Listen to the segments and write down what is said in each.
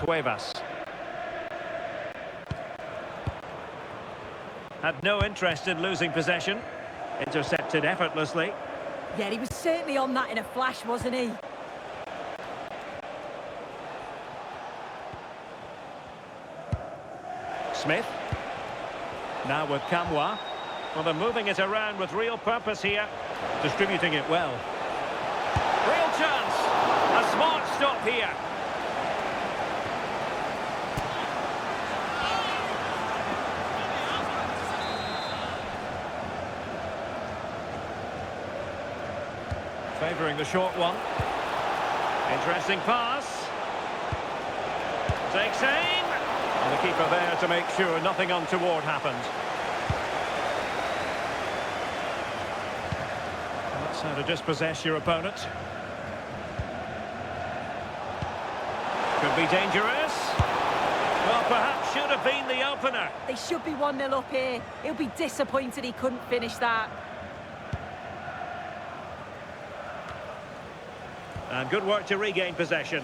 Cuevas. Had no interest in losing possession. Intercepted effortlessly. Yeah, he was certainly on that in a flash, wasn't he? Smith. Now with Kamwa. Well, they're moving it around with real purpose here. Distributing it well. Real chance. A smart stop here. Favouring the short one. Interesting pass. Takes aim. And the keeper there to make sure nothing untoward happened. And that's how to dispossess your opponent. Could be dangerous. Well, perhaps should have been the opener. They should be 1-0 up here. He'll be disappointed he couldn't finish that. And good work to regain possession.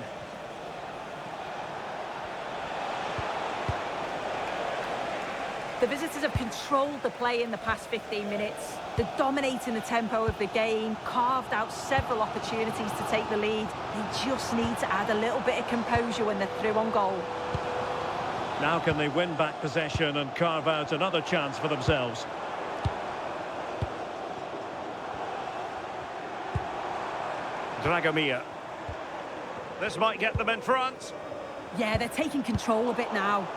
The visitors have controlled the play in the past 15 minutes. They're dominating the tempo of the game, carved out several opportunities to take the lead. They just need to add a little bit of composure when they're through on goal. Now can they win back possession and carve out another chance for themselves? Dragomir. This might get them in front. Yeah, they're taking control of it now.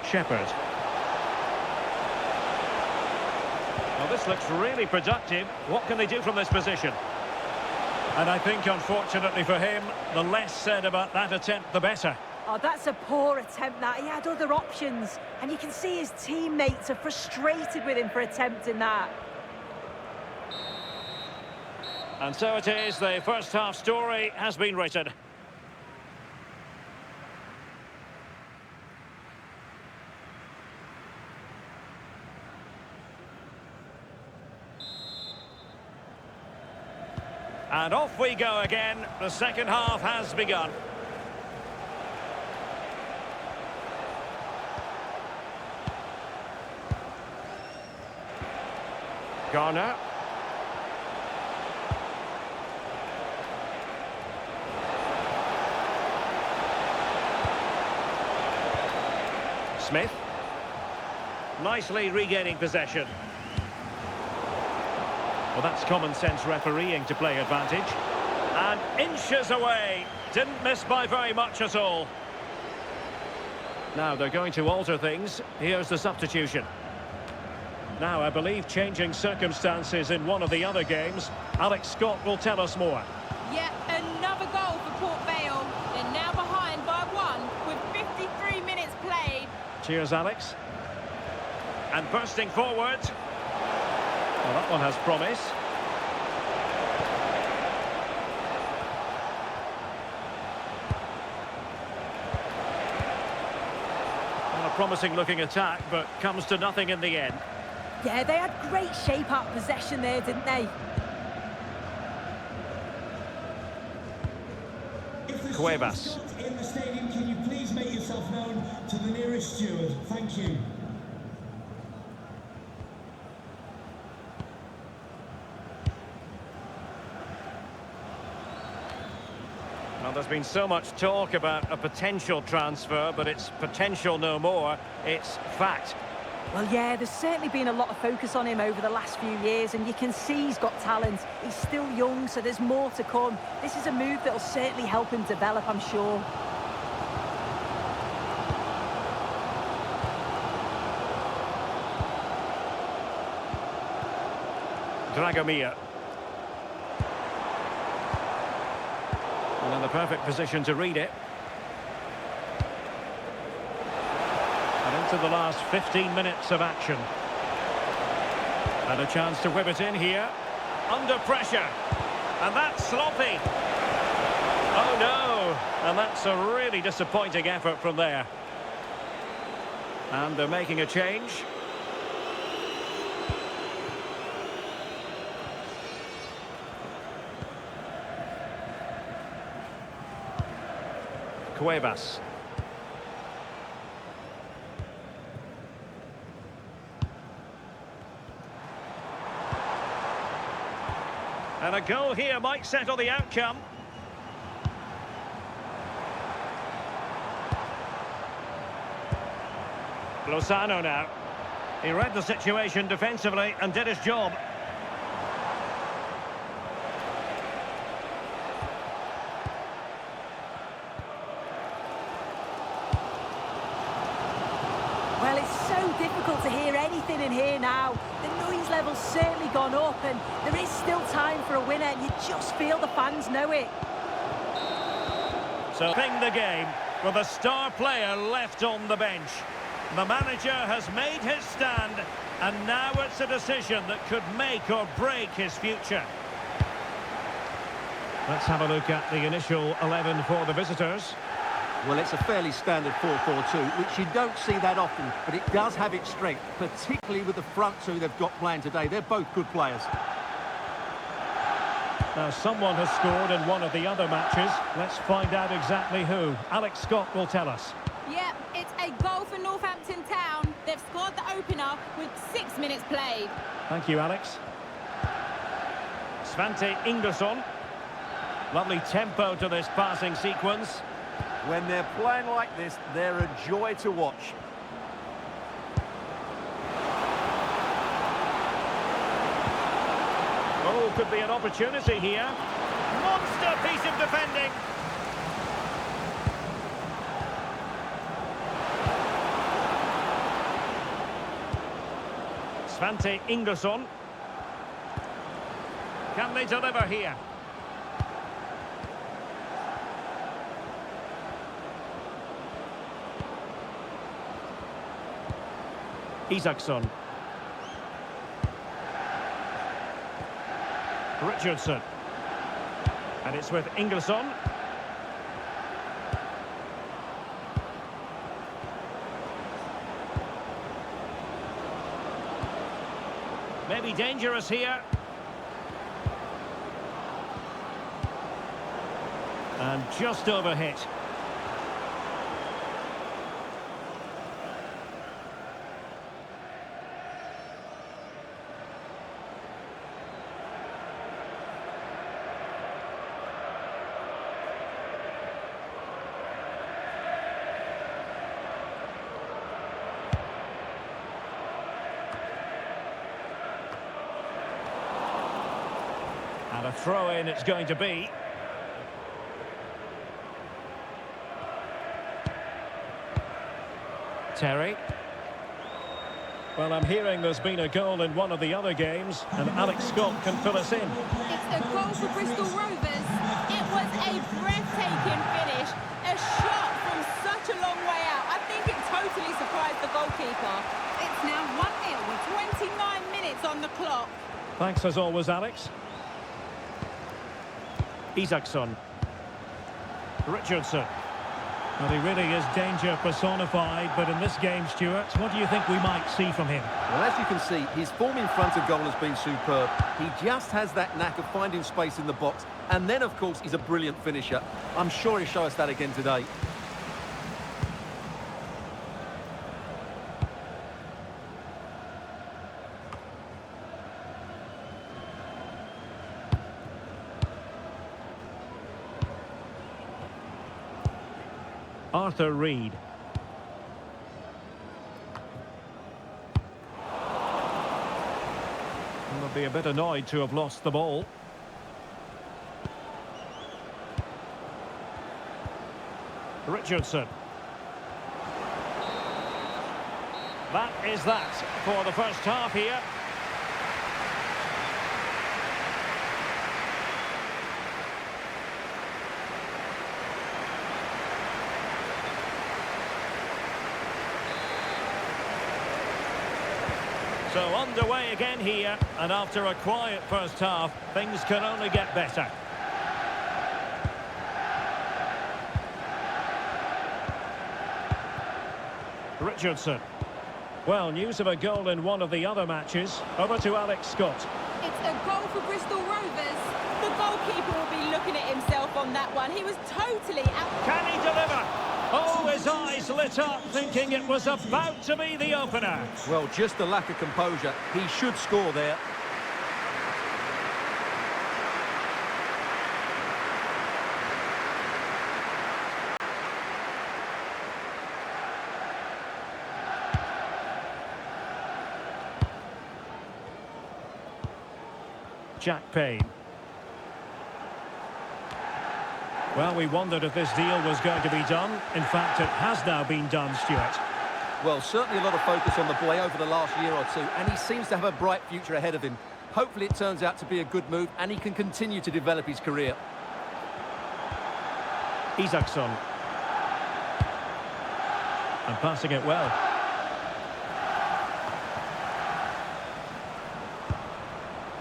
Shepherd. Well, this looks really productive. What can they do from this position? And I think, unfortunately for him, the less said about that attempt, the better. Oh, that's a poor attempt, that. He had other options. And you can see his teammates are frustrated with him for attempting that. And so it is, the first half story has been written. And off we go again. The second half has begun. Garner. Smith. Nicely regaining possession. Well, that's common sense refereeing to play advantage. And inches away. Didn't miss by very much at all. Now they're going to alter things. Here's the substitution. Now, I believe changing circumstances in one of the other games. Alex Scott will tell us more. Yeah, another goal for Port Vale. They're now behind by 1 with 53 minutes played. Cheers, Alex. And bursting forward. Well, that one has promise. Well, a promising looking attack, but comes to nothing in the end. Yeah, they had great shape-up possession there, didn't they? Cuevas. In the stadium, can you please make yourself known to the nearest steward? Thank you. Well, there's been so much talk about a potential transfer, but it's potential no more. It's fact. Well, yeah, there's certainly been a lot of focus on him over the last few years, and you can see he's got talent. He's still young, so there's more to come. This is a move that'll certainly help him develop, I'm sure. Dragomir. And in the perfect position to read it. And into the last 15 minutes of action. And a chance to whip it in here. Under pressure. And that's sloppy. Oh no. And that's a really disappointing effort from there. And they're making a change. Cuevas. And a goal here might settle the outcome. Lozano now. He read the situation defensively and did his job. Well, it's so difficult to hear anything in here now. The noise level's certainly gone up, and there is still time for a winner. You just feel the fans know it. So, ping the game with a star player left on the bench. The manager has made his stand, and now it's a decision that could make or break his future. Let's have a look at the initial 11 for the visitors. Well, it's a fairly standard 4-4-2, which you don't see that often, but it does have its strength, particularly with the front two they've got playing today. They're both good players. Now, someone has scored in one of the other matches. Let's find out exactly who. Alex Scott will tell us. Yep, it's a goal for Northampton Town. They've scored the opener with 6 minutes played. Thank you, Alex. Svante Ingersson. Lovely tempo to this passing sequence. When they're playing like this, they're a joy to watch. Oh, could be an opportunity here. Monster piece of defending. Svante Ingersson. Can they deliver here? Isaksson. Richardson. And it's with Ingersson. Maybe dangerous here. And just overhit. And a throw-in it's going to be. Terry. Well, I'm hearing there's been a goal in one of the other games, and Alex Scott can fill us in. It's a goal for Bristol Rovers. It was a breathtaking finish. A shot from such a long way out. I think it totally surprised the goalkeeper. It's now 1-0 with 29 minutes on the clock. Thanks as always, Alex. Isaksson. Richardson. Well, he really is danger personified, but in this game, Stuart, what do you think we might see from him? Well, as you can see, his form in front of goal has been superb. He just has that knack of finding space in the box, and then, of course, he's a brilliant finisher. I'm sure he'll show us that again today. Arthur Reed. Would be a bit annoyed to have lost the ball. Richardson. That is that for the first half here. So underway again here, and after a quiet first half, things can only get better. Richardson. Well, news of a goal in one of the other matches. Over to Alex Scott. It's a goal for Bristol Rovers. The goalkeeper will be looking at himself on that one. He was totally out. Can he deliver? Oh, his eyes lit up, thinking it was about to be the opener. Well, just a lack of composure. He should score there. Jack Payne. Well, we wondered if this deal was going to be done. In fact, it has now been done, Stuart. Well, certainly a lot of focus on the boy over the last year or two, and he seems to have a bright future ahead of him. Hopefully it turns out to be a good move, and he can continue to develop his career. Isaacson. And passing it well.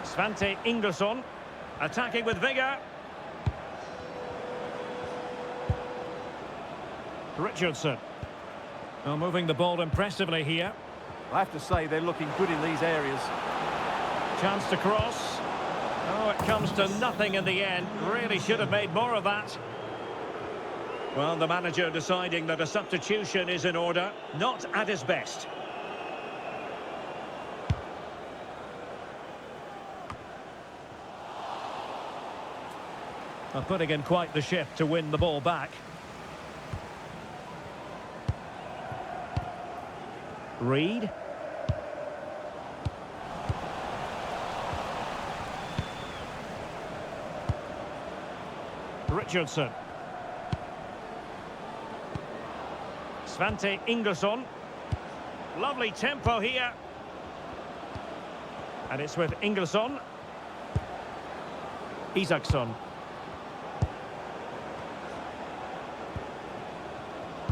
Svante Ingelsson, attacking with vigour. Richardson. Well, moving the ball impressively here. I have to say, they're looking good in these areas. Chance to cross. Oh, it comes to nothing in the end. Really should have made more of that. Well, the manager deciding that a substitution is in order. Not at his best. Well, putting in quite the shift to win the ball back. Reed. Richardson. Svante Ingelsson. Lovely tempo here. And it's with Ingelsson. Isaacson.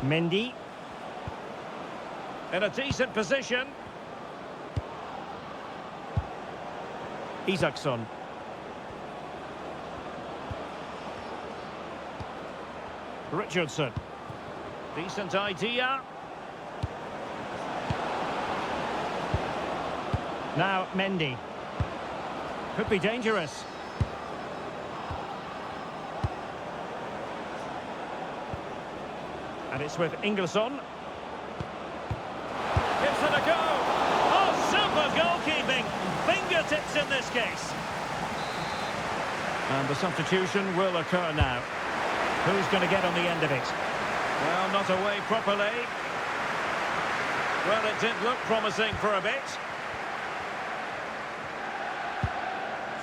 Mendy. In a decent position. Isaacson. Richardson. Decent idea. Now Mendy. Could be dangerous. And it's with Ingelsson. Gives it a go. Oh, super goalkeeping. Fingertips in this case. And the substitution will occur now. Who's going to get on the end of it? Well, not away properly. Well, it did look promising for a bit.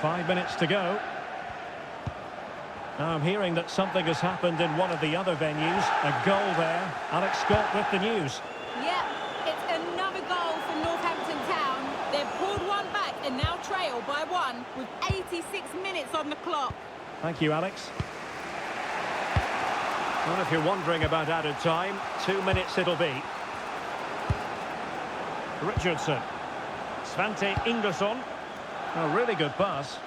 5 minutes to go. Now I'm hearing that something has happened in one of the other venues. A goal there. Alex Scott with the news. Yeah, it's another goal from Northampton Town. They've pulled one back and now trail by one with 86 minutes on the clock. Thank you, Alex. Well, if you're wondering about added time, 2 minutes it'll be. Richardson. Svante Ingelsson. A really good pass.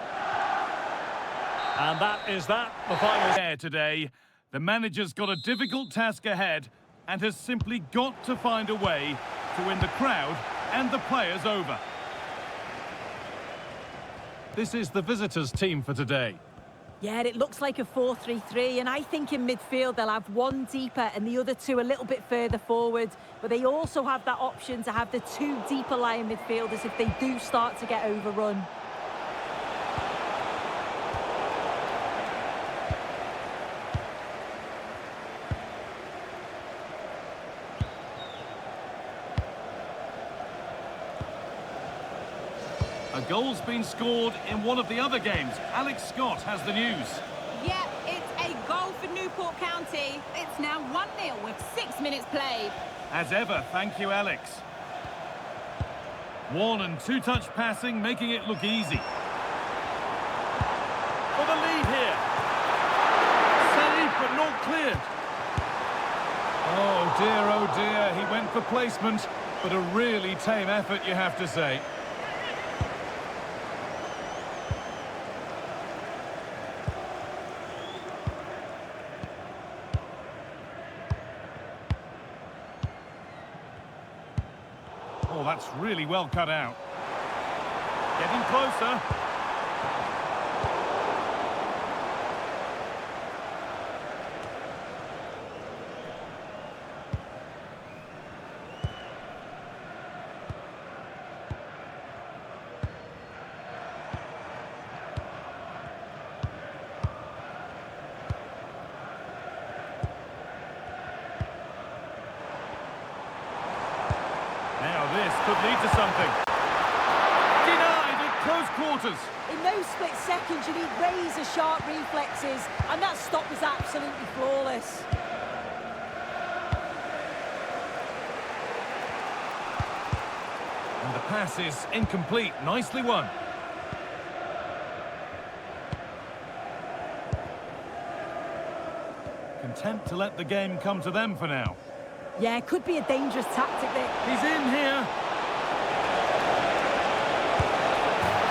And that is that, the final. There today, the manager's got a difficult task ahead and has simply got to find a way to win the crowd and the players over. This is the visitors' team for today. Yeah, it looks like a 4-3-3, and I think in midfield they'll have one deeper and the other two a little bit further forward. But they also have that option to have the two deeper lying midfielders if they do start to get overrun. A A goal's been scored in one of the other games. Alex Scott has the news. Yeah, it's a goal for Newport County. It's now 1-0 with 6 minutes played. As ever, thank you, Alex. One- and two-touch passing, making it look easy. For the lead here. Saved, but not cleared. Oh dear, he went for placement, but a really tame effort, you have to say. Oh, that's really well cut out. Getting closer. Now this could lead to something. Denied at close quarters. In those split seconds, you need razor-sharp reflexes, and that stop was absolutely flawless. And the pass is incomplete. Nicely won. Content to let the game come to them for now. Yeah, it could be a dangerous tactic there. He's in here.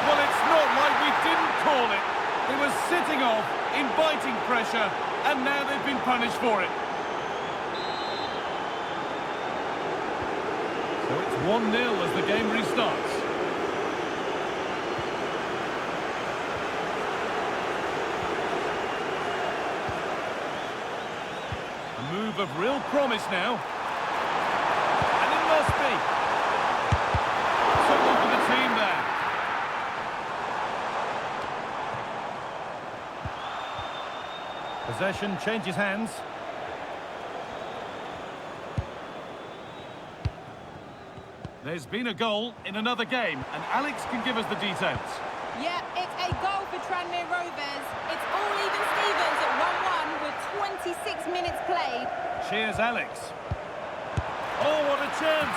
Well, it's not like we didn't call it. They were sitting off, inviting pressure, and now they've been punished for it. So it's 1-0 as the game restarts. A move of real promise now. And it must be. Someone for the team there. Possession changes hands. There's been a goal in another game, and Alex can give us the details. Yeah, it's a goal for Tranmere Rovers. It's all even Stevens at 1-1 with 26 minutes played. Cheers, Alex. Oh, what a chance!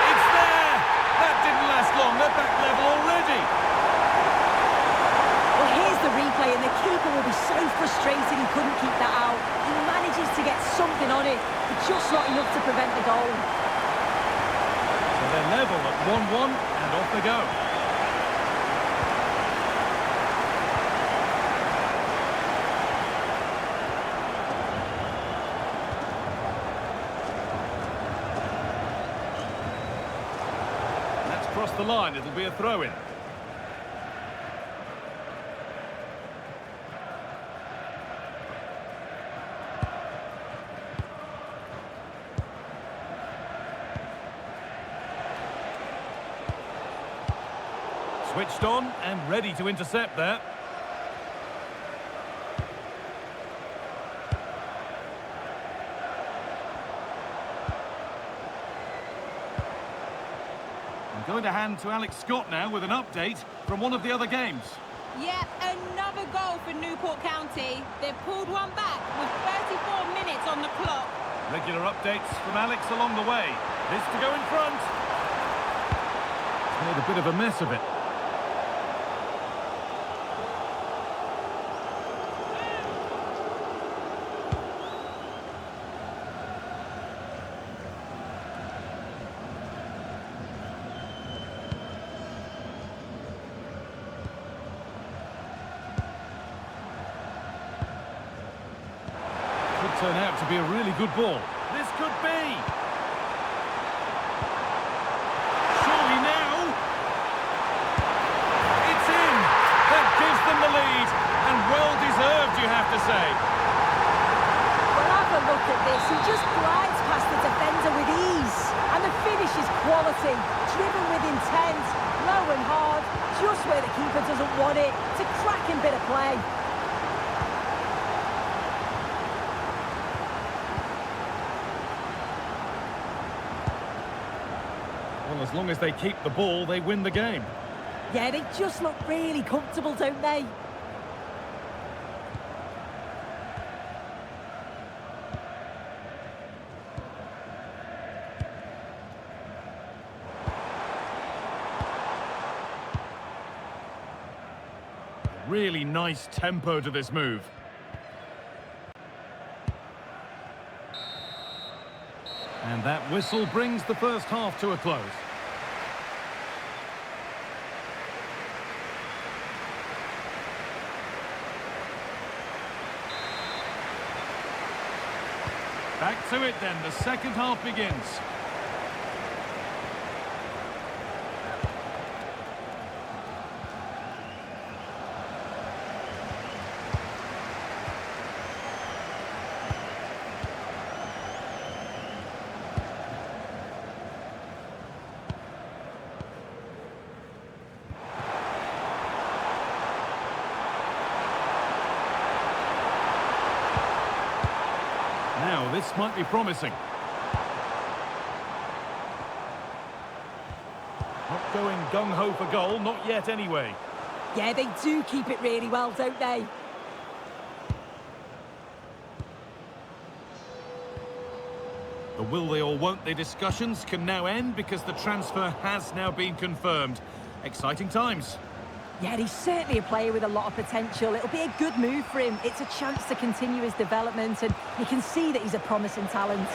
It's there! That didn't last long. They're back level already. Well, here's the replay, and the keeper will be so frustrated he couldn't keep that out. He manages to get something on it, but just not enough to prevent the goal. So they're level at 1-1, and off they go. That's crossed the line. It'll be a throw-in. Switched on and ready to intercept there. I'm going to hand to Alex Scott now with an update from one of the other games. Yeah, another goal for Newport County. They've pulled one back with 34 minutes on the clock. Regular updates from Alex along the way. This to go in front. It's made a bit of a mess of it. Could turn out to be a really good ball. This could be. Surely now. It's in. That gives them the lead. And well deserved, you have to say. Well, have a look at this. He just glides past the defender with ease. And the finish is quality, driven with intent, low and hard, just where the keeper doesn't want it. It's a cracking bit of play. Well, as long as they keep the ball, they win the game. Yeah, they just look really comfortable, don't they? Really nice tempo to this move. And that whistle brings the first half to a close. Back to it then, the second half begins. Now, this might be promising. Not going gung-ho for goal, not yet anyway. Yeah, they do keep it really well, don't they? The will they or won't they discussions can now end because the transfer has now been confirmed. Exciting times. Yeah, he's certainly a player with a lot of potential. It'll be a good move for him. It's a chance to continue his development, and you can see that he's a promising talent.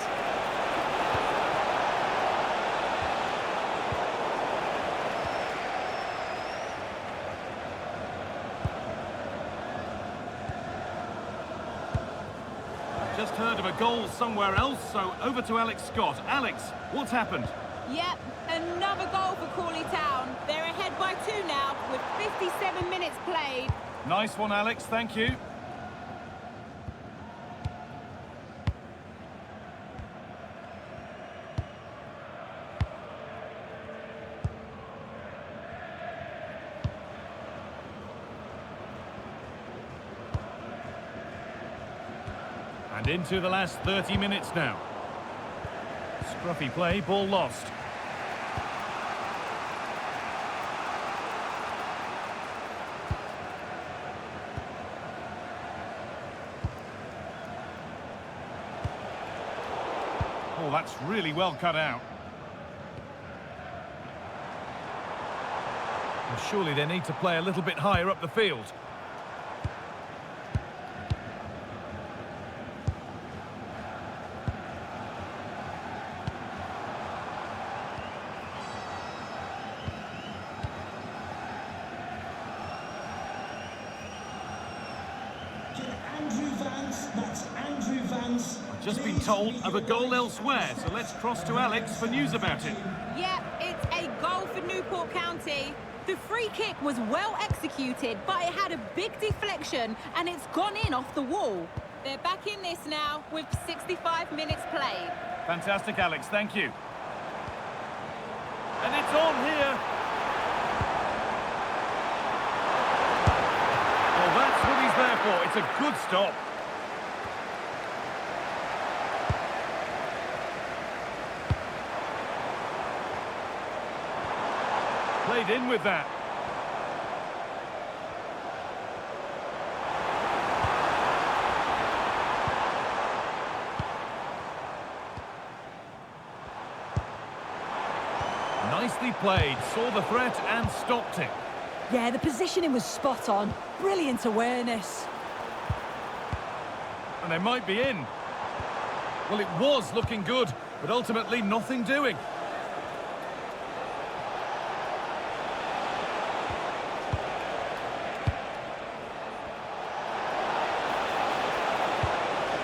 Just heard of a goal somewhere else, so over to Alex Scott. Alex, what's happened? Yep, another goal for Crawley Town. They're ahead by 2 now, with 57 minutes played. Nice one, Alex, thank you. And into the last 30 minutes now. Scruffy play, ball lost. Oh, that's really well cut out. Well, surely they need to play a little bit higher up the field. Andrew Vance, that's Andrew Vance. Just been told of a goal elsewhere, so let's cross to Alex for news about it. Yep, it's a goal for Newport County. The free kick was well executed, but it had a big deflection and it's gone in off the wall. They're back in this now with 65 minutes played. Fantastic, Alex, thank you. And it's on here. Well, that's what he's there for. It's a good stop. Played in with that. Nicely played, saw the threat and stopped it. Yeah, the positioning was spot on. Brilliant awareness. And they might be in. Well, it was looking good, but ultimately nothing doing.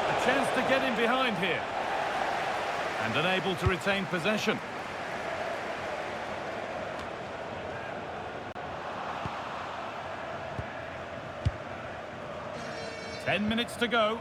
A chance to get in behind here. And unable to retain possession. Ten minutes to go.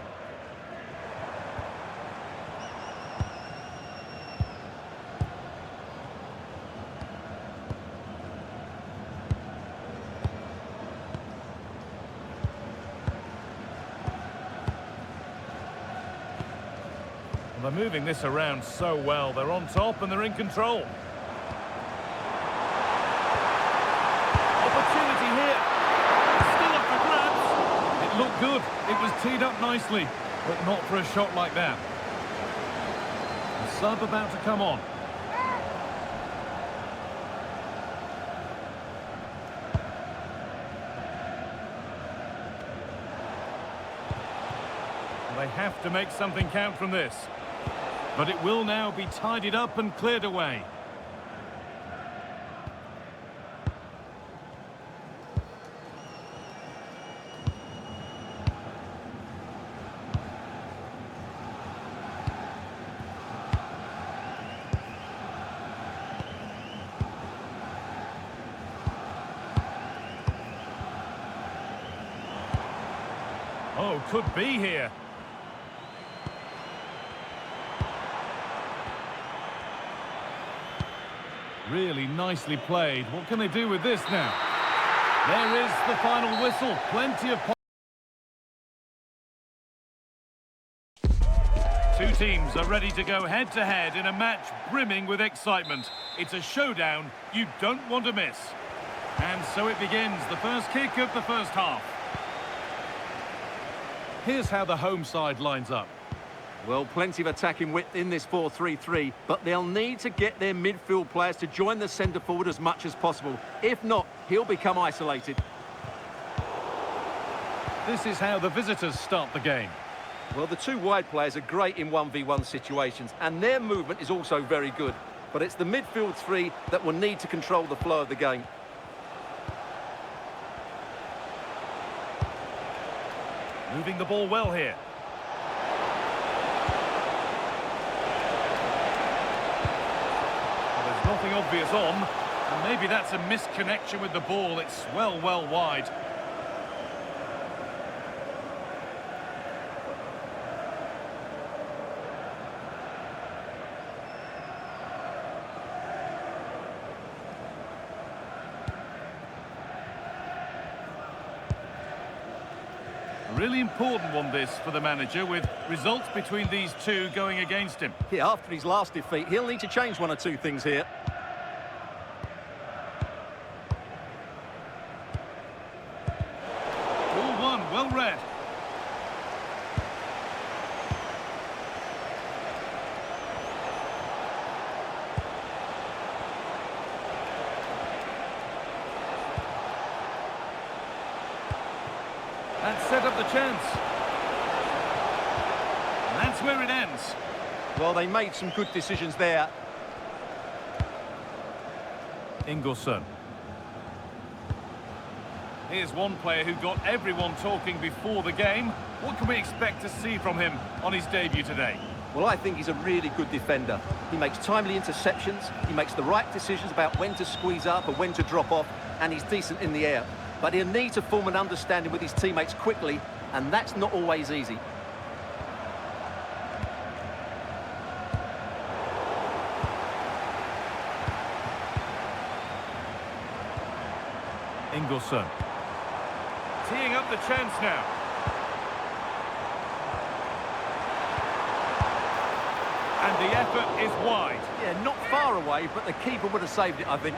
Well, they're moving this around so well. They're on top and they're in control. good. It was teed up nicely, but not for a shot like that. The sub about to come on. They have to make something count from this. But it will now be tidied up and cleared away. Oh, could be here. Really nicely played. What can they do with this now? There is the final whistle. Plenty of... Two teams are ready to go head-to-head in a match brimming with excitement. It's a showdown you don't want to miss. And so it begins, the first kick of the first half. Here's how the home side lines up. Well, plenty of attacking width in this 4-3-3, but they'll need to get their midfield players to join the centre forward as much as possible. If not, he'll become isolated. This is how the visitors start the game. Well, the two wide players are great in 1v1 situations, and their movement is also very good. But it's the midfield three that will need to control the flow of the game. Moving the ball well here. Well, there's nothing obvious on, and maybe that's a misconnection with the ball. It's well wide. Really important one, this, for the manager, with results between these two going against him. Yeah, after his last defeat, he'll need to change one or two things here. Ball one, well read. That set up the chance. And that's where it ends. Well, they made some good decisions there. Ingelsson. Here's one player who got everyone talking before the game. What can we expect to see from him on his debut today? Well, I think he's a really good defender. He makes timely interceptions, he makes the right decisions about when to squeeze up and when to drop off, and he's decent in the air. But he'll need to form an understanding with his teammates quickly, and that's not always easy. Ingelsson. Teeing up the chance now. And the effort is wide. Yeah, not far away, but the keeper would have saved it, I think.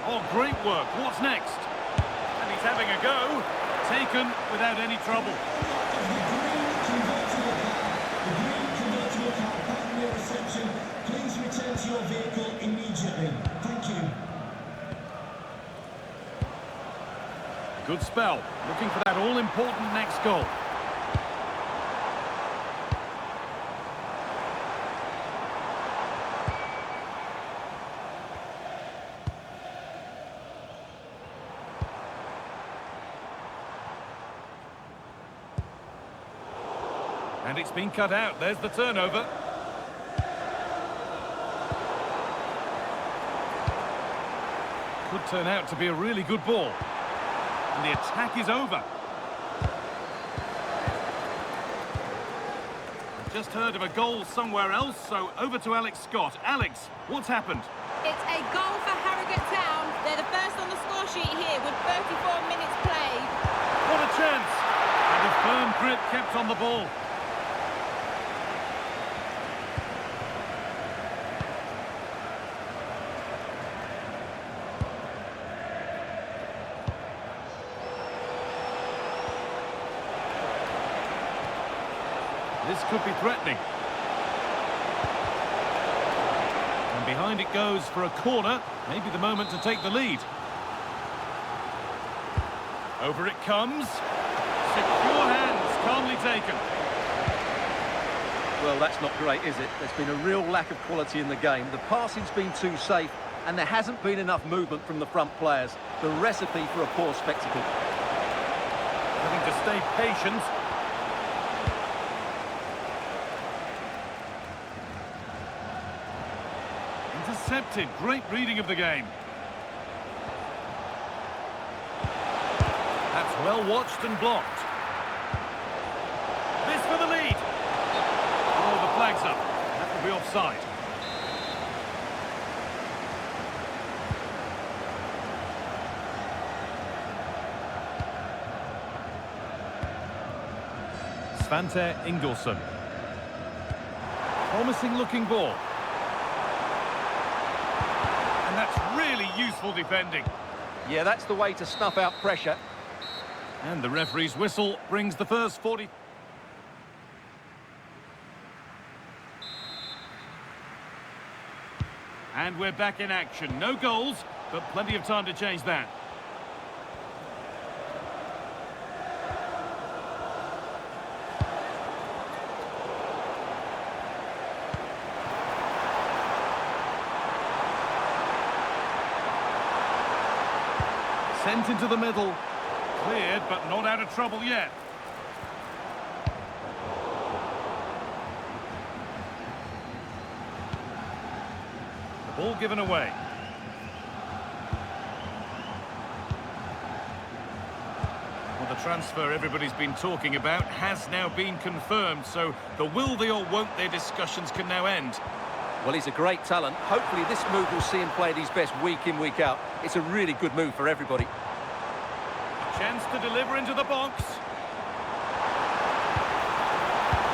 Oh, great work. What's next? And he's having a go. Taken without any trouble. Please return to your vehicle immediately. Thank you. Good spell. Looking for that all-important next goal. And it's been cut out. There's the turnover. could turn out to be a really good ball. And the attack is over. Just heard of a goal somewhere else, so over to Alex Scott. Alex, what's happened? It's a goal for Harrogate Town. They're the first on the score sheet here with 34 minutes played. What a chance! And a firm grip kept on the ball. This could be threatening. And behind it goes for a corner. Maybe the moment to take the lead. Over it comes. Secure hands, calmly taken. Well, that's not great, is it? There's been a real lack of quality in the game. The passing's been too safe, and there hasn't been enough movement from the front players. The recipe for a poor spectacle. Having to stay patient. Intercepted. Great reading of the game. That's well watched and blocked. This for the lead. Oh, the flag's up. That will be offside. Svante Ingolson. Promising looking ball. And that's really useful defending. Yeah, that's the way to snuff out pressure. And the referee's whistle brings the first 40. And we're back in action. No goals, but plenty of time to change that. Sent into the middle. Cleared, but not out of trouble yet. The ball given away. Well, the transfer everybody's been talking about has now been confirmed, so the will they or won't they discussions can now end. Well, he's a great talent. Hopefully this move will see him play at his best week in, week out. It's a really good move for everybody. Chance to deliver into the box.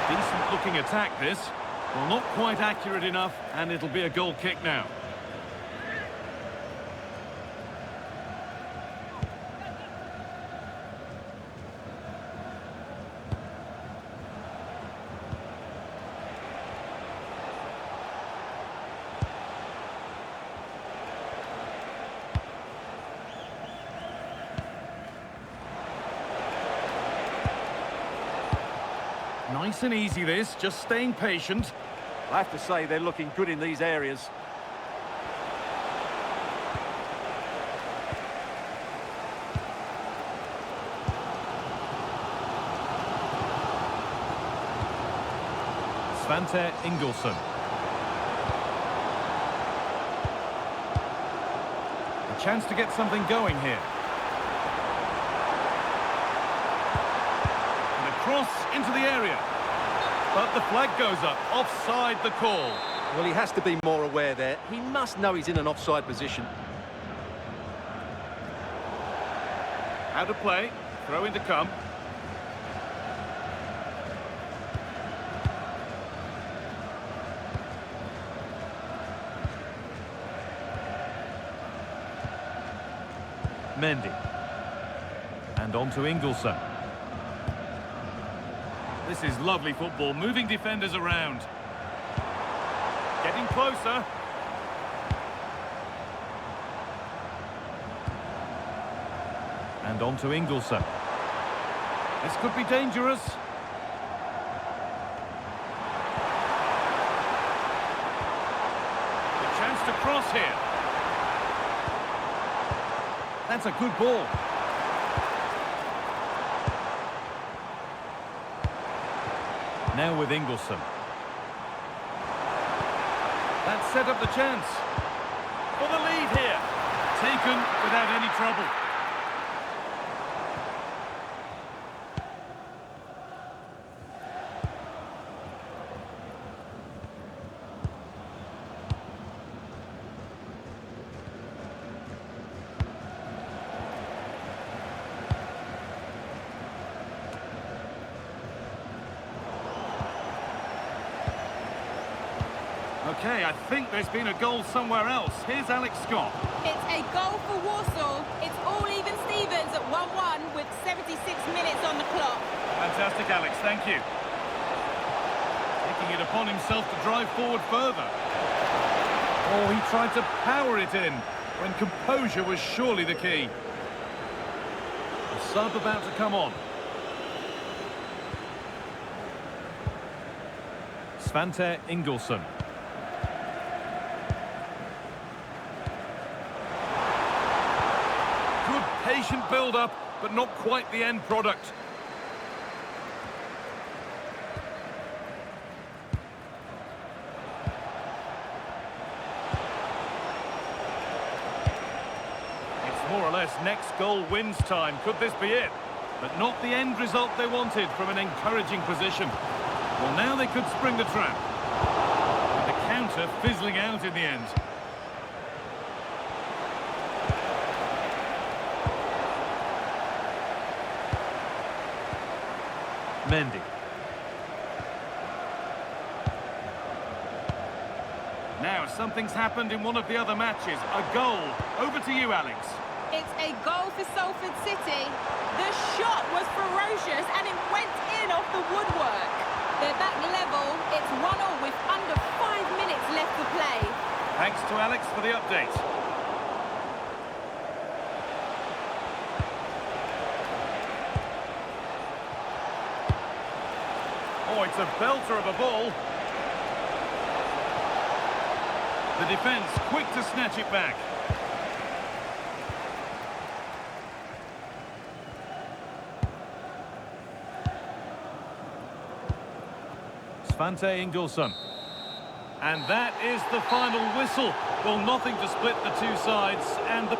Decent looking attack this. Well, not quite accurate enough, and it'll be a goal kick now. Nice and easy this, just staying patient. I have to say they're looking good in these areas. Svante Ingolson. A chance to get something going here. And a cross into the area. But the flag goes up. Offside the call. Well, he has to be more aware there. He must know he's in an offside position. How to play. Throw in to come. Mendy. And on to Ingolson. This is lovely football, moving defenders around. Getting closer. And on to Ingolson. This could be dangerous. The chance to cross here. That's a good ball. Now with Ingolson. That set up the chance. For the lead here. taken without any trouble. Okay, I think there's been a goal somewhere else. Here's Alex Scott. It's a goal for Warsaw. It's all even Stevens at 1-1 with 76 minutes on the clock. Fantastic, Alex. Thank you. Taking it upon himself to drive forward further. Oh, he tried to power it in when composure was surely the key. The sub about to come on. Svante Ingolson. Good patient build-up, but not quite the end product. It's more or less next goal wins time. Could this be it? But not the end result they wanted from an encouraging position. Well, now they could spring the trap. The counter fizzling out in the end. Mendy. Now, something's happened in one of the other matches. A goal. Over to you, Alex. It's a goal for Salford City. The shot was ferocious and it went in off the woodwork. They're back level. It's 1-1 with under 5 minutes left to play. Thanks to Alex for the update. Oh, it's a belter of a ball. The defence quick to snatch it back. Svante Ingolson. And that is the final whistle. Well, nothing to split the two sides, and the